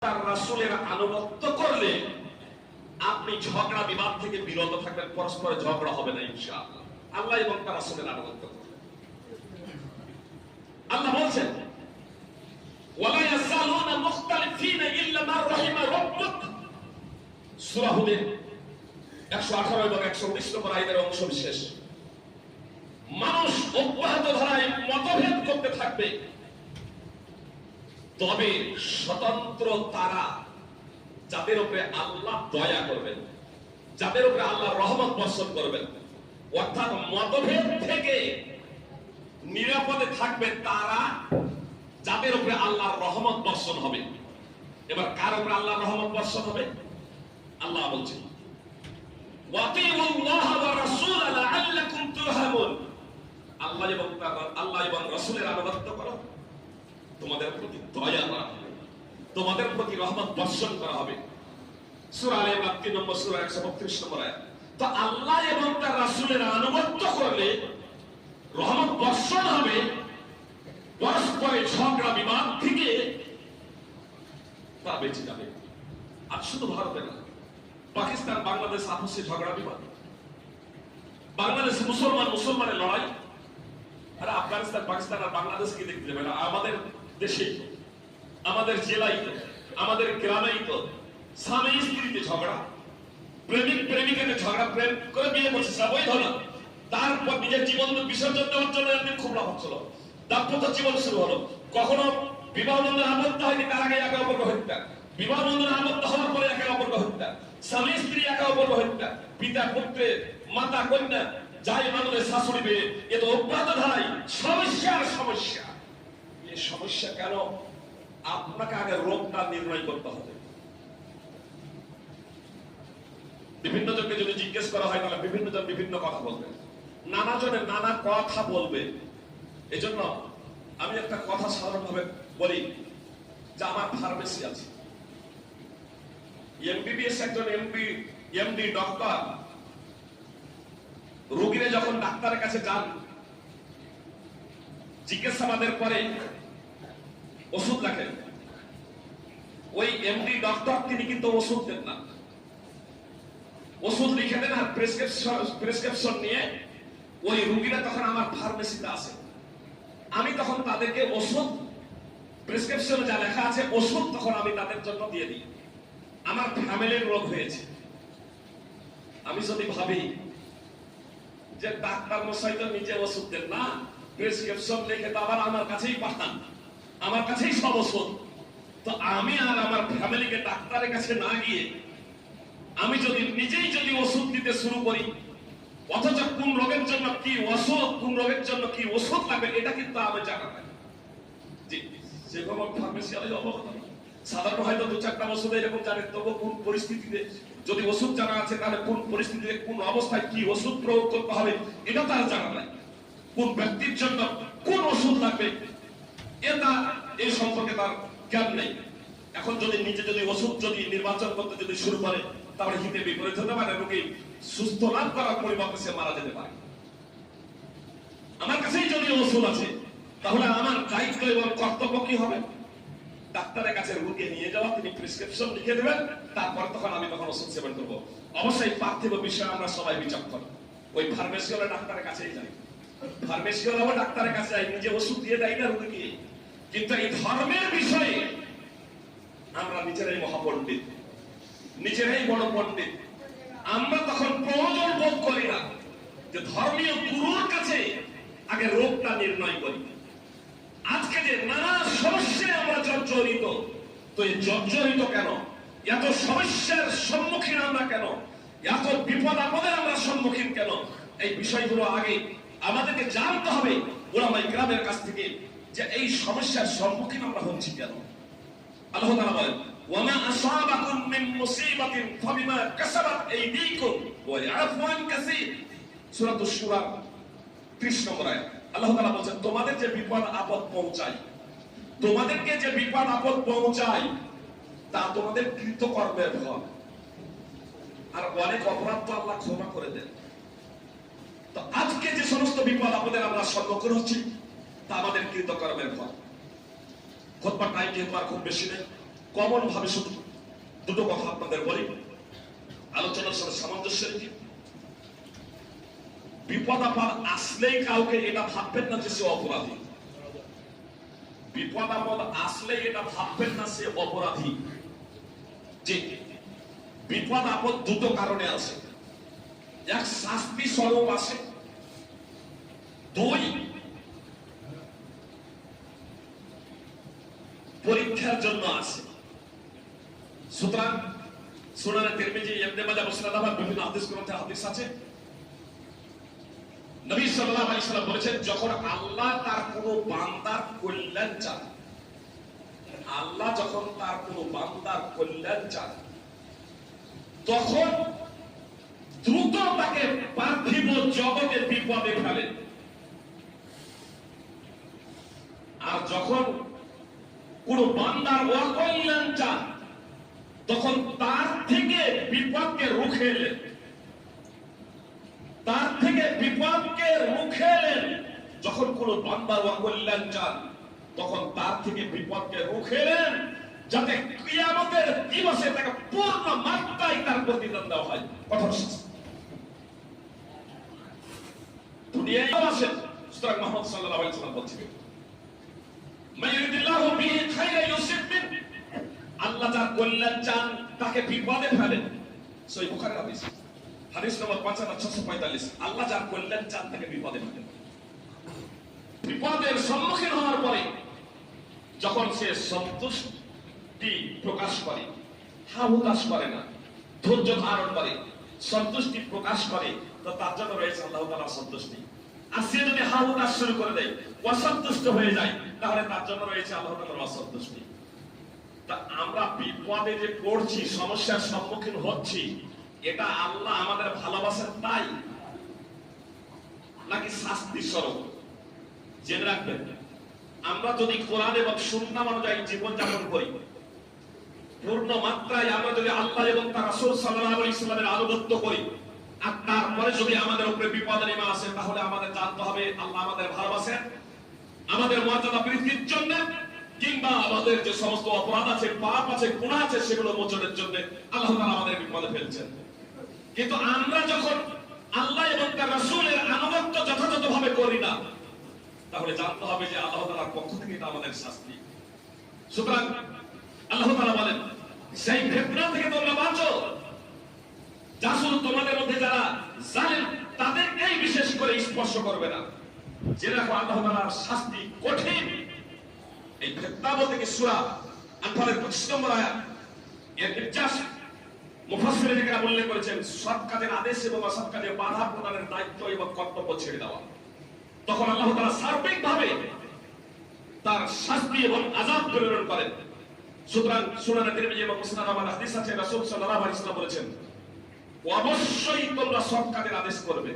তার রাসূলের আনুগত্য করলে আপনি ঝগড়া বিবাদ থেকে বিরত থাকবেন, পরস্পর ঝগড়া হবে না ইনশাআল্লাহ। আল্লাহ এবং তার রাসূলের আনুগত্য করবেন। আল্লাহ বলেন ওয়ালা ইয়াসালুনা মুখতালিফিনা ইল্লা মা রাহিমা রাব্বুক, সূরা হুদের 118 এবং 119 নম্বর আয়াতের অংশ বিশেষ। মানুষ অব্যাহত ধারায় মতভেদ করতে থাকবে, তবে স্বতন্ত্র তারা যাদের উপরে আল্লাহ দয়া করবেন, যাদের উপরে আল্লাহ রহমত বর্ষণ করবেন, অর্থাৎ মতভেদ থেকে নিরাপদে থাকবে তারা যাদের উপরে আল্লাহর রহমত বর্ষণ হবে। এবার কার উপরে আল্লাহর রহমত বর্ষণ হবে? আল্লাহ বলছেন ওয়াতিউল্লাহ ওয়া রাসূল লাআল্লাকুম তুরহামুন, আল্লাহ এবং রাসূলের আনুগত্য করো, তোমাদের প্রতি দয়া করা হবে, তোমাদের প্রতি রহমত বর্ষণ করা হবে। সূরা আলে ইমরান 3 নম্বর সূরা 132 নম্বর আয়াত। তো আল্লাহ এবং তার রাসূলের আনুগত্য করলে রহমত বর্ষণ হবে, পরস্পরে ঝগড়া বিবাদ থেকে তা বেঁচে যাবে। আর শুধু ভারতে না, পাকিস্তান বাংলাদেশ আপসে ঝগড়া বিবাদ, বাংলাদেশ মুসলমানের লড়াই, আর আফগানিস্তান পাকিস্তান আর বাংলাদেশকে দেখতে যাবে না, আমাদের দেশে, আমাদের জেলায় তো, আমাদের গ্রামেই তো স্বামী স্ত্রীতে ঝগড়া, প্রেমিক প্রেমিকাতে ঝগড়া, প্রেম করে বিয়ে করছে সবই ধরা, তারপর নিজের জীবন বিসর্জন দেওয়ার জন্য একদিন খুব লাভ হচ্ছিল, দাম্পত্য জীবন শুরু হলো, কখনো বিবাহ বন্ধনে আবদ্ধ হয়নি, তার আগে একে অপরকে হত্যা, বিবাহ বন্ধনে আবদ্ধ হওয়ার পরে একে অপরকে হত্যা, স্বামী স্ত্রী একে অপরকে হত্যা, পিতা পুত্রে, মাতা কন্যা, যাই মানুষের শাশুড়ি পেয়ে, এ তো অব্যাহত ধারাই সমস্যার সমস্যা। এই সমস্যা কেন? আপনাকে আগে রোগটা নির্ণয় করতে হবে। বিভিন্ন জনকে যদি জিজ্ঞেস করা হয় তাহলে বিভিন্ন জন বিভিন্ন কথা বলবে, নানা জনের নানা কথা বলবে। এজন্য আমি একটা কথা সাধারণভাবে বলি যে আমার ফার্মেসি আছে, এমবিবিএস একজন এমডি ডক্টর রোগীরা যখন ডাক্তারের কাছে যান, জিজ্ঞাসাবাদের পরে ওষুধ লেখেন, ওই এমডি ডক্টর তিনি কিন্তু ওষুধ দেন না, ওষুধ লিখে দেন আর প্রেসক্রিপশন নিয়ে ওই রোগীরা তখন আমার ফার্মেসিতে আসে, আমি তখন তাদেরকে ওষুধ, প্রেসক্রিপশনে যা লেখা আছে ওষুধ তখন আমি তাদের জন্য দিয়ে দিই। আমার ফ্যামিলির রোগ হয়েছে, আমি যদি ভাবি যে ডাক্তার মশাই তো নিজে ওষুধ দেন না, প্রেসক্রিপশন লিখে তো আবার আমার কাছেই পাঠান, আমার কাছেই সব ওষুধ, তো আমি আর আমার ফ্যামিলিকে ডাক্তারের কাছে না গিয়ে আমি যদি নিজেই ওষুধ দিতে শুরু করি, অথচ কোন রোগের জন্য কি ওষুধ, কোন রোগের জন্য কি ওষুধ লাগবে এটা কিন্তু আমি জানা নাই। জি, সেরকম ফার্মেসিয়ালে অবগত না, সাধারণ হয়তো 2-4টা ওষুধ এরকম জানে, তবু কোন পরিস্থিতিতে যদি ওষুধ জানা আছে তাহলে কোন পরিস্থিতিতে কোন অবস্থায় কি ওষুধ প্রয়োগ করতে হবে এটা তার জানা নাই, কোন ব্যক্তির জন্য কোন ওষুধ লাগবে এটা এই সম্পর্কে তার জ্ঞান নেই। এখন যদি নিজে ওষুধ নির্বাচন করতে শুরু করে তাহলে হিতে বিপরীত হতে পারে, রোগী সুস্থ লাভ করার পরিবর্তে সে মারা যেতে পারে। আমার কাছেই যদি ওষুধ আছে তাহলে আমার দায়িত্ব এবং কর্তব্য কি হবে? ডাক্তারের কাছে রোগী নিয়ে যাওয়া, তিনি প্রেসক্রিপশন লিখে দেবেন, তারপর তখন আমি ওষুধ সেবন করবো। অবশ্যই পার্থিব বিষয়ে আমরা সবাই বিচক্ষণ, ওই ফার্মেসিওয়ালা ডাক্তারের কাছেই যাই, ফার্মেসিওয়ালাও ডাক্তারের কাছে যাই, নিজে ওষুধ দিয়ে দেয় না রোগীকে। কিন্তু এই ধর্মের বিষয়ে আমরা নিজেরাই মহাপণ্ডিত, নিজেরাই বড় পণ্ডিত, আমরা তখন প্রয়োজন বোধ করি না যে ধর্মীয় গুরুর কাছে আগে রোগটা নির্ণয় করি। আজকে যে নানা সমস্যায় আমরা জর্জরিত, তো এই জর্জরিত কেন, এত সমস্যার সম্মুখীন আমরা কেন, এত বিপদ আপদের আমরা সম্মুখীন কেন, এই বিষয়গুলো আগে আমাদেরকে জানতে হবে ওলামায়ে কেরামের কাছ থেকে, যে এই সমস্যার সম্মুখীন আমরা হচ্ছি কেন। আল্লাহ তাআলা বলেন ওয়ামা আসাবাকুম মিন মুসিবাতিন ফাবিমা কাসাবাত আইদিকুম ওয়া ইয়াফু আন কাসীর, সূরা আশ-শুরা 30 নম্বর আয়াত। আল্লাহ তাআলা বলেন তোমাদের যে বিপদ আপদ পৌঁছায়, তোমাদেরকে যে বিপদ আপদ পৌঁছায় তা তোমাদের কৃতকর্মের ফল, আর অনেক অপরাধ তো আল্লাহ ক্ষমা করে দেন। তো আজকে যে সমস্ত বিপদ আপদের আমরা সম্মুখীন হচ্ছি তা আমাদের কৃতকর্মের ফল। খুতবার টাইম যেহেতু আর খুব বেশি নেই, কমন ভাবে শুধু দুটো কথা আপনাদের বলি, আলোচনার সাথে সামঞ্জস্য রেখে। বিপদ আপদ আসলেই কাউকে এটা ভাববেন না যে সে অপরাধী। বিপদ আপদ আসলেই এটা ভাববেন না সে অপরাধী। যে বিপদ আপদ দুটো কারণে আছে, এক শাস্তি স্বরূপ আছে, দুই পরীক্ষার জন্য আছে। সুতরাং সুনানে তিরমিজি, ইবনে মাজাহ, মুসনাদ আহমদ বিভিন্ন হাদিস গ্রন্থে হাদিস আছে, নবী সাল্লাল্লাহু আলাইহি সাল্লাম বলেছেন, যখন আল্লাহ তার কোন বান্দার কল্যাণ চান, আল্লাহ যখন তার কোন বান্দার কল্যাণ চান, তখন দ্রুত তাকে পার্থিব জগতে বিপদে ফেলেন। আর যখন কোন বান্দার অকল্যাণ চান, তখন তার থেকে বিপদকে রুখে এলেন, তার থেকে বিপদকে রুখে এলেন। যখন কোন বান্দার অকল্যাণ চান, তখন তার থেকে বিপদকে রুখে এলেন, যাতে কিয়ামতের দিবসে তাকে পূর্ণ মাত্রায় তার প্রতিদান দেওয়া হয়। কথা দুনিয়ায় আছেন। সুতরাং মুহাম্মদ সাল্লাল্লাহু আলাইহি ওয়াসাল্লাম বলছিলেন, মাইয়ুরিদিল্লাহু বিহি খায়রান ইউসিব বিহি, আল্লাহ যার কল্যাণ চান তাকে বিপদে ফেলেন। সহিহ বুখারীর হাদিস, হাদিস নম্বর 5645। আল্লাহ যার কল্যাণ চান তাকে বিপদে ফেলেন। বিপদের সম্মুখীন হওয়ার পরে যখন সে সন্তুষ্টি প্রকাশ করে, হাহুতাশ করে না, ধৈর্য ধারণ করে, সন্তুষ্টি প্রকাশ করে, তো তার জন্য রয়েছে আল্লাহ তাআলার সন্তুষ্টি। আর সে যদি হাহুতাশ শুরু করে দেয়, অসন্তুষ্ট হয়ে যায়, তাহলে তার জন্য রয়েছে আল্লাহ তাআলার অসন্তুষ্টি। তা আমরা বিপদে যে পড়ছি, সমস্যার সম্মুখীন হচ্ছি, এটা আল্লাহ আমাদের ভালোবাসেন তাই, নাকি শাস্তি স্বরূপ? জেনে রাখবেন, আমরা যদি কোরআন এবং সুন্নাহ অনুযায়ী জীবনযাপন করি, পূর্ণ মাত্রায় আমরা যদি আল্লাহ এবং তার রাসূল সাল্লাল্লাহু আলাইহি ওয়াসাল্লামের আনুগত্য করি, আর তারপরে যদি আমাদের উপরে বিপদ নেমে আসে, তাহলে আমাদের জানতে হবে আল্লাহ আমাদের ভালোবাসেন, আমাদের মর্যাদা বৃদ্ধির জন্য, কিংবা আমাদের যে সমস্ত অপরাধ আছে, পাপ আছে, গুনাহ আছে, সেগুলো মোচনের জন্য আল্লাহ তাআলা আমাদের বিপদে ফেলছেন। কিন্তু আমরা যখন আল্লাহ এবং তার রাসূলের আনুগত্য যথাযথভাবে করি না, তাহলে জানতে হবে যে আল্লাহ তাআলার পক্ষ থেকে এটা আমাদের শাস্তি। সুতরাং আল্লাহ তাআলা বলেন, সেই ফিতনা থেকে তোমরা বাঁচো, যা শুধু তোমাদের মধ্যে যারা জালেম তাদেরকেই বিশেষ করে স্পর্শ করবে না। জেনে রাখো আল্লাহ তাআলার শাস্তি কঠিন। এই ফিতনা বলতে কি সূরা আনফালের 25 নম্বর আয়াত, এর নির্যাস মুফাসসিরিনরা উল্লেখ করেছেন, সৎ কাজের আদেশ এবং অসৎ কাজে বাধা প্রদানের দায়িত্ব এবং কর্তব্য ছেড়ে দেওয়া। তখন আল্লাহ তাআলা সার্বিকভাবে তার শাস্তি এবং আযাব প্রেরণ করেন। সুতরাং সুনানে তিরমিজি এবং মুসনাদ আহমদ হাদিস আছে, রাসূল সাল্লাল্লাহু আলাইহি ওয়াসাল্লাম বলেছেন, অবশ্যই তোমরা সৎ কাজের আদেশ করবে,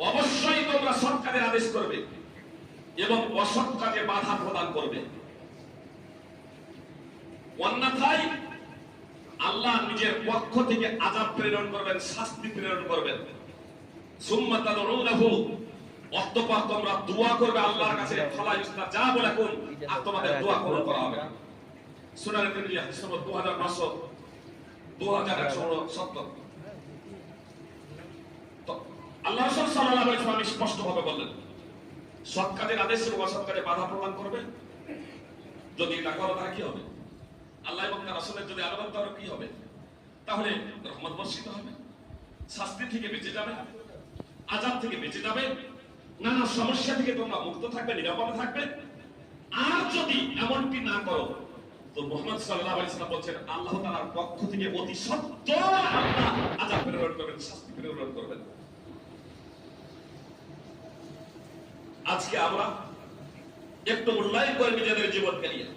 অবশ্যই তোমরা সৎ কাজের আদেশ করবে এবং অসৎ কাজে বাধা প্রদান করবে। অন্যথায় আল্লাহ নিজের পক্ষ থেকে আযাব প্রেরণ করবেন, শাস্তি প্রেরণ করবেন। সুম্মা তাদউনাহু, অতঃপর তোমরা দোয়া করবে আল্লাহর কাছে, ফালা ইস্তাজাবু লাকুম, আর তোমাদের দোয়া কবুল করা হবে। সুনানে তিরমিজি হাদিস নম্বর 2170। তো আল্লাহ রাসূল সাল্লাল্লাহু আলাইহি ওয়াসাল্লাম স্পষ্টভাবে বললেন, সৎ কাজের আদেশ এবং অসৎ কাজে বাধা প্রদান করবে। যদি এটা করো তাহলে কি হবে? আল্লাহ এবং তার রাসূলের যদি আনুগত্য করো কি হবে? তাহলে রহমত বর্ষিত হবে, শাস্তি থেকে বেঁচে যাবে, আযাব থেকে বেঁচে যাবে, নানা সমস্যা থেকে তোমরা মুক্ত থাকবে, নিরাপদে থাকবে। আর যদি এমনটি না করো, তো মুহাম্মদ সাল্লাল্লাহু আলাইহি ওয়াসাল্লাম বলেন, আল্লাহ তাআলার পক্ষ থেকে অতি সত্বর আল্লাহ আযাব প্রেরণ করবেন, শাস্তি প্রেরণ করবেন। আজকে আমরা একটু মূল্যায়ন করে নিজেদের জীবনকে নিয়ে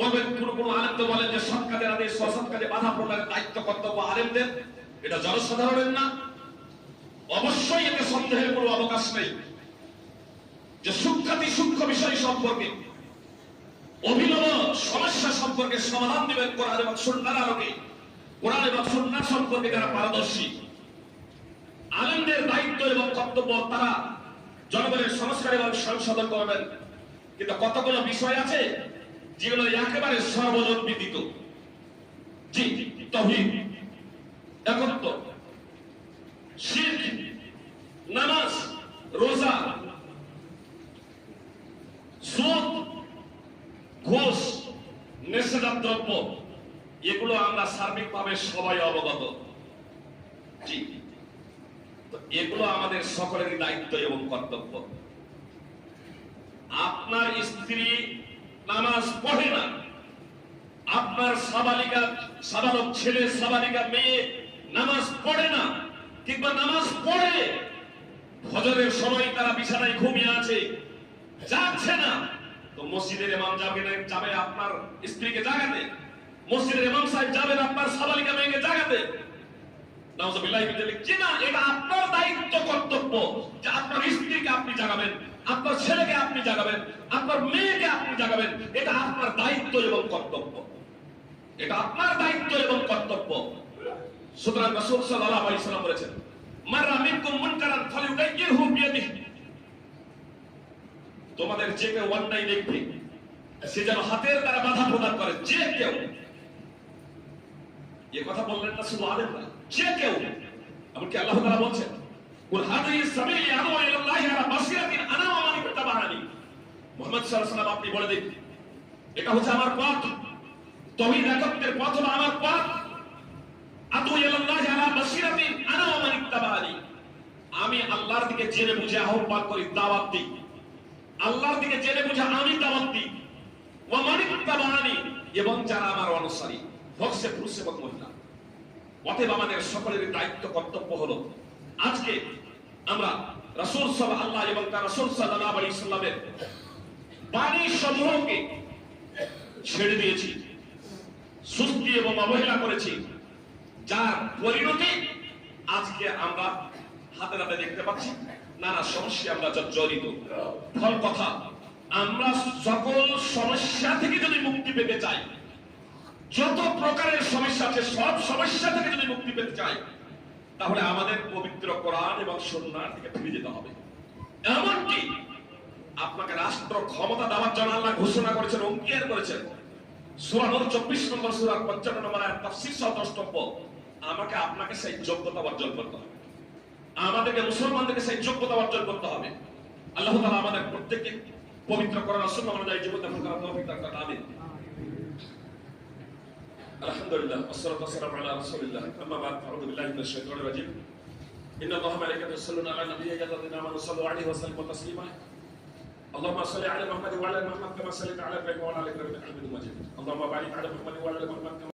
বলবেন, কোন আলেম তো বলেন যে সৎ কাজের আদেশ, অসৎ কাজে বাধা প্রদানের দায়িত্ব কর্তব্য আলেমদের, এটা জনসাধারণের না। অবশ্যই এতে সন্দেহের কোনো অবকাশ নেই যে সূক্ষ্ম বিষয় সম্পর্কে, অভিনব সমস্যা সম্পর্কে সমাধান দিবেন কোরআন এবং সুন্নাহর আলোকে। কোরআন এবং সুন্নাহ সম্পর্কে যারা পারদর্শী, আলেমদের দায়িত্ব এবং কর্তব্য, তারা জনগণের সংস্কার এবং সংশোধন করবেন, কিন্তু কতগুলো বিষয় আছে যেগুলো একেবারে সর্বজন বিদিত। জি, তাওহীদ, একত্ব, শিরক, নামাজ, রোজা, সুদ, ঘুষ, নেশাদার দ্রব্য, এগুলো আমরা সার্বিকভাবে সবাই অবগত। জি, তো এগুলো আমাদের সকলেরই দায়িত্ব এবং কর্তব্য। আপনার স্ত্রী নামাজ পড়ে না, আপনার সাবালক ছেলে সাবালিকা মেয়ে নামাজ পড়ে না, কিংবা নামাজ পড়ে ফজরের সময় তারা বিছানায় ঘুমিয়ে আছে, যাচ্ছে না, তো মসজিদের ইমাম যাবে আপনার স্ত্রীকে জাগাতে, মসজিদের ইমাম সাহেব যাবেন আপনার সাবালিকা মেয়েকে জাগাতে। এটা আপনার দায়িত্ব কর্তব্য যে আপনার স্ত্রীকে আপনি জাগাবেন, আপনার ছেলেকে আপনি জাগাবেন, আপনার মেয়েকে আপনি জাগাবেন। এটা আপনার দায়িত্ব এবং কর্তব্য, এটা আপনার দায়িত্ব এবং কর্তব্য। সুতরাং রাসূল সাল্লাল্লাহু আলাইহি ওয়াসাল্লাম বলেছেন, মাররা মিনকুম মুনকারান ফালিউগাইয়িরহু বিয়াদিহি, তোমাদের যে কেউ অন্যায় দেখবে সে যেন হাতের দ্বারা বাধা প্রদান করে। যে কেউ, এ কথা বললেন না শুধু আলেম না, যে কেউ। এমনকি আল্লাহ তাআলা বলছেন, কুল হাযিহি সাবিলি আদউ ইলাল্লাহি আলা বাসিরাতিন আনা ওয়া মান ইত্তাবাআনি। মুহাম্মদ সাল্লাল্লাহু আলাইহি ওয়াসাল্লাম আপনি বলে দিন, এটা হচ্ছে আমার পথ, তাওহীদ একত্বের পথ হলো আমার পথ। আদউ ইলাল্লাহি আলা বাসিরাতিন আনা ওয়া মান ইত্তাবাআনি, আমি আল্লাহর দিকে জেনে বুঝে আহ্বান করি, দাওয়াত দিই, আল্লাহর দিকে জেনে বুঝে আমি দাওয়াত দিই। ওয়া মান ইত্তাবাআনি, এবং যারা আমার অনুসারী, হোক সে পুরুষ এবং মহিলা। অতএব আমাদের সকলের দায়িত্ব কর্তব্য হলো, আজকে আমরা রাসূল সাল্লাল্লাহু আলাইহি এবং তার রাসূল সাল্লাল্লাহু আলাইহি সাল্লামের বাণী সমূহকে ছেড়ে দিয়েছি, সুস্তি এবং অবহেলা করেছি, যার পরিণতি আজকে আমরা হাতে নাতে দেখতে পাচ্ছি। নানা সমস্যা আমরা জড়িত। ফল কথা, আমরা সকল সমস্যা থেকে যদি মুক্তি পেতে চাই, যত প্রকারের সমস্যা আছে সব সমস্যা থেকে যদি মুক্তি পেতে চাই, তাহলে আমাদের পবিত্র কোরআন এবং সুন্নাহর দিকে ফিরে যেতে হবে। এমনকি আপনাকে রাষ্ট্র ক্ষমতা দেওয়ার জন্য আল্লাহ ঘোষণা করেছেন, অঙ্গীকার করেছেন। সূরা নূর 24 নম্বর সূরা 55 নম্বর আয়াত তাফসীর সহ দ্রষ্টব্য। আমাকে আপনাকে সেই যোগ্যতা অর্জন করতে হবে, আমাদেরকে মুসলমানদেরকে সেই যোগ্যতা অর্জন করতে হবে। আল্লাহ তাআলা আমাদের প্রত্যেককে পবিত্র কোরআন ও সুন্নাহ অনুযায়ী জীবন যাপন করার তৌফিক দান করুন। আমিন। আলহামদুলিল্লাহ, والصلاه والسلام على رسول الله. اما بعد، اعوذ بالله من الشيطان الرجيم. ان الله وملائكته يصلون على النبي يا الذين امنوا صلوا عليه وسلموا تسليما. اللهم صل على محمد وعلى ال محمد كما صليت على ابراهيم وعلى ال ابراهيم انك حميد مجيد. اللهم بارك على محمد وعلى ال محمد